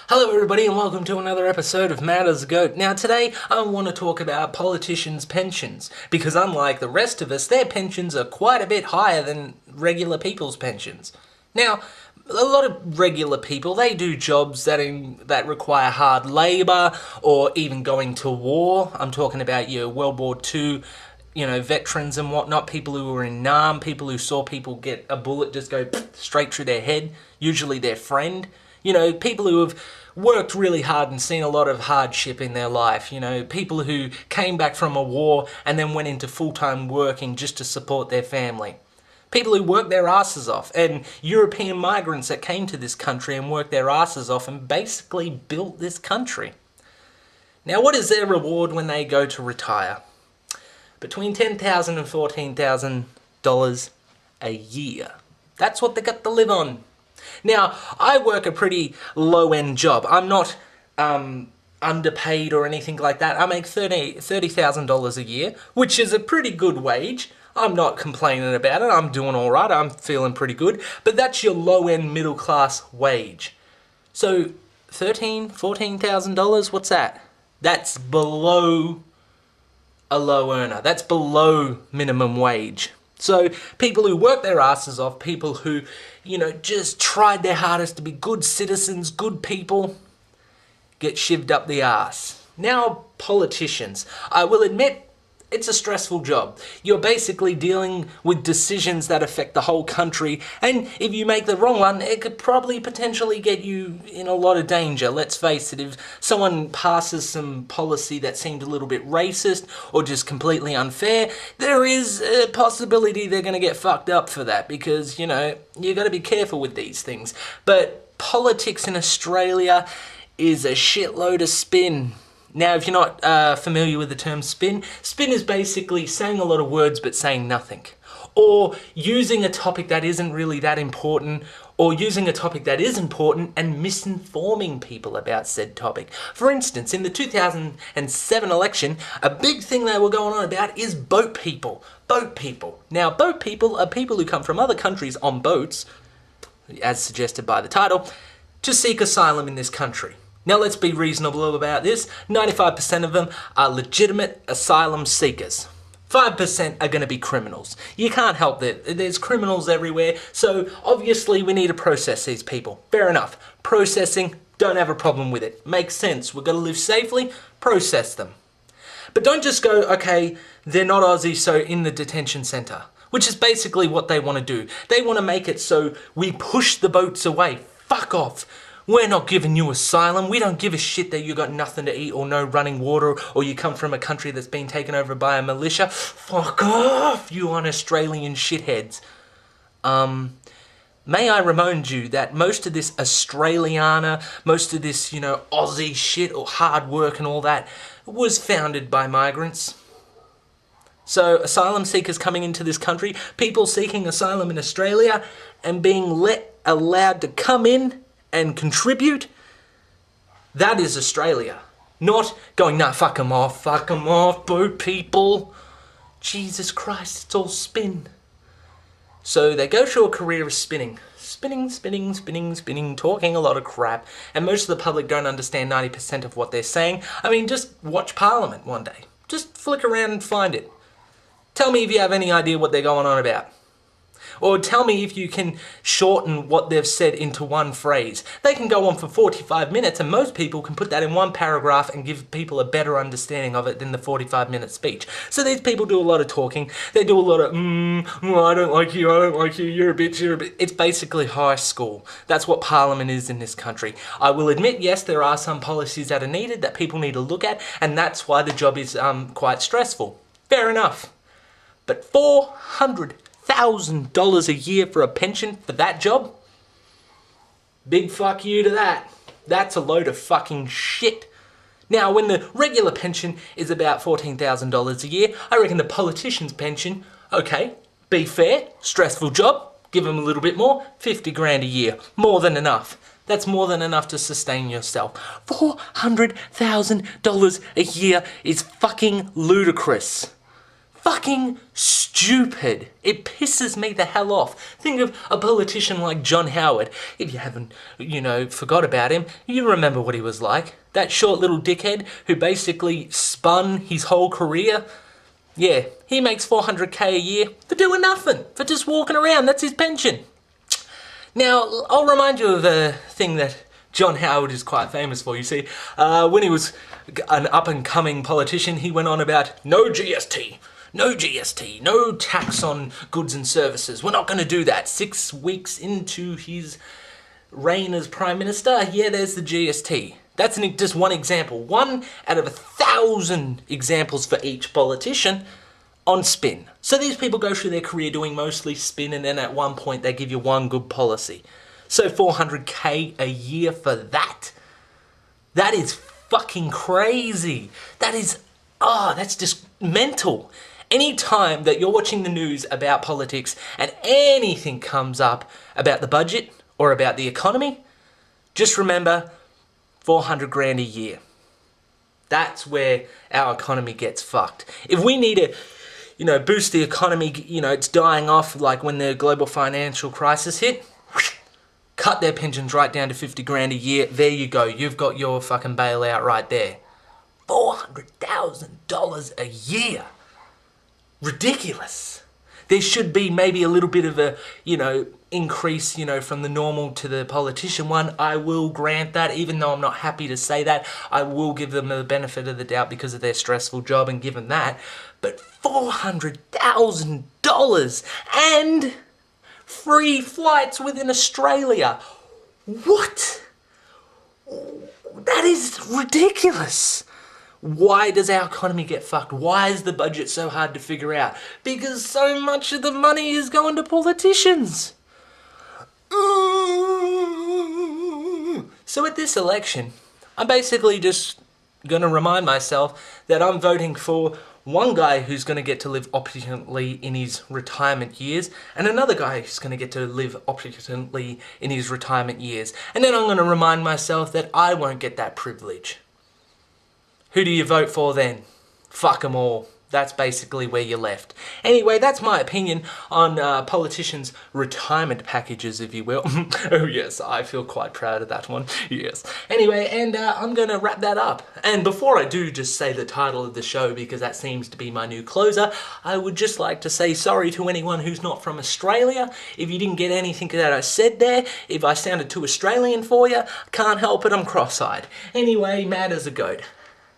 Hello everybody and welcome to another episode of Mad as a Goat. Now today I want to talk about politicians' pensions, because unlike the rest of us, their pensions are quite a bit higher than regular people's pensions. Now, a lot of regular people, they do jobs that require hard labour or even going to war. I'm talking about your World War II, veterans and whatnot, people who were in Nam, people who saw people get a bullet just go straight through their head, usually their friend. People who have worked really hard and seen a lot of hardship in their life. People who came back from a war and then went into full-time working just to support their family. People who worked their asses off, and European migrants that came to this country and worked their asses off and basically built this country. Now, what is their reward when they go to retire? Between $10,000 and $14,000 a year. That's what they got to live on. Now, I work a pretty low-end job. I'm not underpaid or anything like that. I make $30,000 a year, which is a pretty good wage. I'm not complaining about it. I'm doing all right. I'm feeling pretty good. But that's your low-end middle-class wage. So, $14,000, what's that? That's below a low earner. That's below minimum wage. So people who work their asses off, people who, just tried their hardest to be good citizens, good people, get shivved up the ass. Now, politicians. I will admit, it's a stressful job. You're basically dealing with decisions that affect the whole country, and if you make the wrong one, it could probably potentially get you in a lot of danger. Let's face it, if someone passes some policy that seemed a little bit racist or just completely unfair, there is a possibility they're going to get fucked up for that, because, you got to be careful with these things. But politics in Australia is a shitload of spin. Now, if you're not familiar with the term spin is basically saying a lot of words but saying nothing. Or using a topic that isn't really that important, or using a topic that is important and misinforming people about said topic. For instance, in the 2007 election, a big thing they were going on about is boat people. Boat people. Now, boat people are people who come from other countries on boats, as suggested by the title, to seek asylum in this country. Now let's be reasonable about this. 95% of them are legitimate asylum seekers. 5% are going to be criminals. You can't help that. There's criminals everywhere, so obviously we need to process these people. Fair enough. Processing, don't have a problem with it. Makes sense. We've got to live safely, process them. But don't just go, okay, they're not Aussie, so in the detention centre. Which is basically what they want to do. They want to make it so we push the boats away. Fuck off. We're not giving you asylum. We don't give a shit that you got nothing to eat or no running water, or you come from a country that's been taken over by a militia. Fuck off, you un-Australian shitheads. May I remind you that most of this Australiana, most of this, Aussie shit or hard work and all that was founded by migrants. So asylum seekers coming into this country, people seeking asylum in Australia and being allowed to come in and contribute, that is Australia. Not going, nah, fuck 'em off, boat people. Jesus Christ, it's all spin. So they go through a career of spinning. Spinning, talking a lot of crap, and most of the public don't understand 90% of what they're saying. I mean, just watch Parliament one day. Just flick around and find it. Tell me if you have any idea what they're going on about. Or tell me if you can shorten what they've said into one phrase. They can go on for 45 minutes, and most people can put that in one paragraph and give people a better understanding of it than the 45-minute speech. So these people do a lot of talking. They do a lot of, I don't like you, you're a bitch. It's basically high school. That's what Parliament is in this country. I will admit, yes, there are some policies that are needed that people need to look at, and that's why the job is quite stressful. Fair enough. But $400,000 a year for a pension for that job? Big fuck you to that. That's a load of fucking shit. Now, when the regular pension is about $14,000 a year, I reckon the politician's pension, okay, be fair, stressful job, give them a little bit more, 50 grand a year. More than enough. That's more than enough to sustain yourself. $400,000 a year is fucking ludicrous. fucking stupid. It pisses me the hell off. Think of a politician like John Howard. If you haven't, forgot about him, you remember what he was like. That short little dickhead who basically spun his whole career. Yeah, he makes $400K a year for doing nothing, for just walking around. That's his pension. Now, I'll remind you of a thing that John Howard is quite famous for. You see, when he was an up-and-coming politician, he went on about no GST, no tax on goods and services. We're not going to do that. 6 weeks into his reign as Prime Minister, yeah, there's the GST. That's just one example. 1 out of 1,000 examples for each politician on spin. So these people go through their career doing mostly spin, and then at one point they give you one good policy. So $400K a year for that? That is fucking crazy. That's just mental. Any time that you're watching the news about politics and anything comes up about the budget or about the economy, just remember 400 grand a year. That's where our economy gets fucked. If we need to, boost the economy, it's dying off like when the global financial crisis hit, cut their pensions right down to 50 grand a year. There you go. You've got your fucking bailout right there. $400,000 a year. Ridiculous. There should be maybe a little bit of a, increase, from the normal to the politician one. I will grant that, even though I'm not happy to say that. I will give them the benefit of the doubt because of their stressful job and give them that. But $400,000 and free flights within Australia. What? That is ridiculous. Why does our economy get fucked? Why is the budget so hard to figure out? Because so much of the money is going to politicians. So at this election, I'm basically just going to remind myself that I'm voting for one guy who's going to get to live opulently in his retirement years, and another guy who's going to get to live opulently in his retirement years. And then I'm going to remind myself that I won't get that privilege. Who do you vote for then? Fuck them all. That's basically where you're left. Anyway, that's my opinion on politicians' retirement packages, if you will. Oh yes, I feel quite proud of that one. Yes. Anyway, and I'm going to wrap that up. And before I do just say the title of the show, because that seems to be my new closer, I would just like to say sorry to anyone who's not from Australia. If you didn't get anything that I said there, if I sounded too Australian for you, can't help it, I'm cross-eyed. Anyway, mad as a goat.